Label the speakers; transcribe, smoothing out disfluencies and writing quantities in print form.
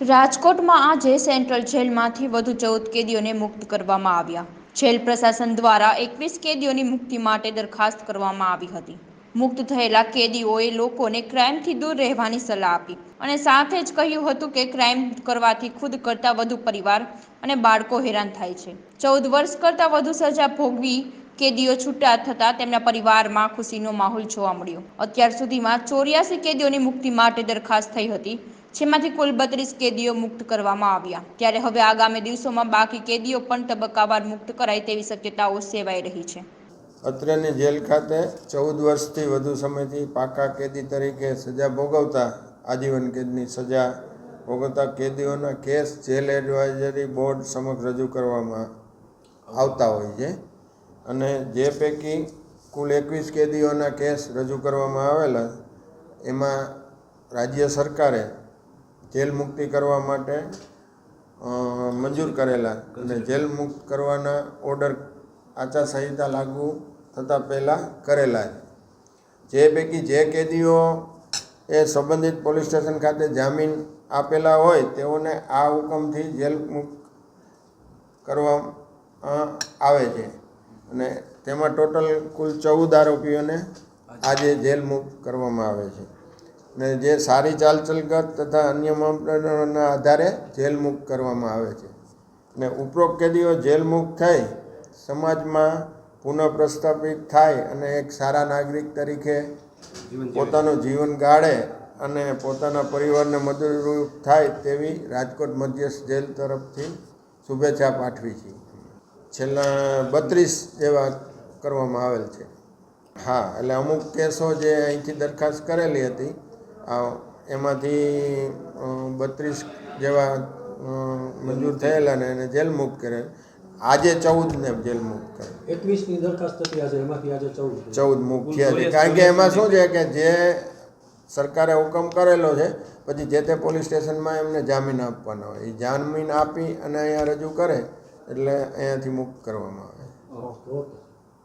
Speaker 1: રાજકોટમાં આજે સેન્ટ્રલ જેલમાંથી વધુ 14 કેદીઓને મુક્ત કરવામાં આવ્યા। જેલ પ્રશાસન દ્વારા 21 કેદીઓની મુક્તિ માટે દરખાસ્ત કરવામાં આવી હતી। મુક્ત થયેલા કેદીઓએ લોકોને ક્રાઇમથી દૂર રહેવાની સલાહ આપી અને સાથે જ કહ્યું હતું કે ક્રાઇમ કરવાથી ખુદ કરતાં વધુ પરિવાર અને બાળકો હેરાન થાય છે। 14 વર્ષ કરતાં વધુ સજા ભોગવી કેદીઓ છૂટા થતાં તેમના પરિવારમાં ખુશીનો માહોલ જોવા મળ્યો। અત્યાર સુધીમાં 84 કેદીઓની મુક્તિ માટે દરખાસ્ત થઈ હતી, જેમાંથી કુલ 32 કેદીઓ મુક્ત કરવામાં આવ્યા। ત્યારે હવે આગામી દિવસોમાં બાકી કેદીઓ પણ તબક્કાવાર મુક્ત કરાય તેવી શક્યતાઓ સેવાઈ રહી છે।
Speaker 2: અત્રેની જેલ ખાતે 14 વર્ષથી વધુ સમયથી પાકા કેદી તરીકે સજા ભોગવતા આજીવન કેદની સજા ભોગવતા કેદીઓના કેસ જેલ એડવાઇઝરી બોર્ડ સમક્ષ રજૂ કરવામાં આવતા હોય છે અને જે પૈકી કુલ 21 કેદીઓના કેસ રજૂ કરવામાં આવેલા, એમાં રાજ્ય સરકારે જેલ મુક્તિ કરવા માટે મંજૂર કરેલા અને જેલ મુક્ત કરવાના ઓર્ડર આચારસંહિતા લાગુ થતાં પહેલાં કરેલા છે। જે પૈકી જે કેદીઓ એ સંબંધિત પોલીસ સ્ટેશન ખાતે જામીન આપેલા હોય તેઓને આ હુકમથી જેલ મુક્ત કરવામાં આવે છે અને તેમાં ટોટલ કુલ 14 આરોપીઓને આજે જેલ મુક્ત કરવામાં આવે છે ને જે સારી ચાલચલગત તથા અન્ય માપદંડોના આધારે જેલ મુક્ત કરવામાં આવે છે ને ઉપરોક્ત કેદીઓ જેલ મુક્ત થઈ સમાજમાં પુનઃ પ્રસ્થાપિત થાય અને એક સારા નાગરિક તરીકે પોતાનું જીવન ગાળે અને પોતાના પરિવારને મદદરૂપ થાય તેવી રાજકોટ મધ્યસ્થ જેલ તરફથી શુભેચ્છા પાઠવી છે। છેલ્લા 32 જેવા કરવામાં આવેલ છે। હા, એટલે અમુક કેસો જે અહીંથી દરખાસ્ત કરેલી હતી એમાંથી 32 જેવા મંજૂર થયેલા ને એને જેલ મુક્ત કરેલ। આજે 14 ને જેલ મુક્ત કરે।
Speaker 3: 21ની દરખાસ્ત હતી આજે, એમાંથી આજે
Speaker 2: 14 મુક્ત થયા છે। કારણ કે એમાં શું છે કે જે સરકારે હુકમ કરેલો છે પછી જે તે પોલીસ સ્ટેશનમાં એમને જામીન આપવાના હોય, એ જામીન આપી અને અહીંયા રજૂ કરે એટલે અહીંયાથી મુક્ત કરવામાં આવે।
Speaker 3: ઓકે।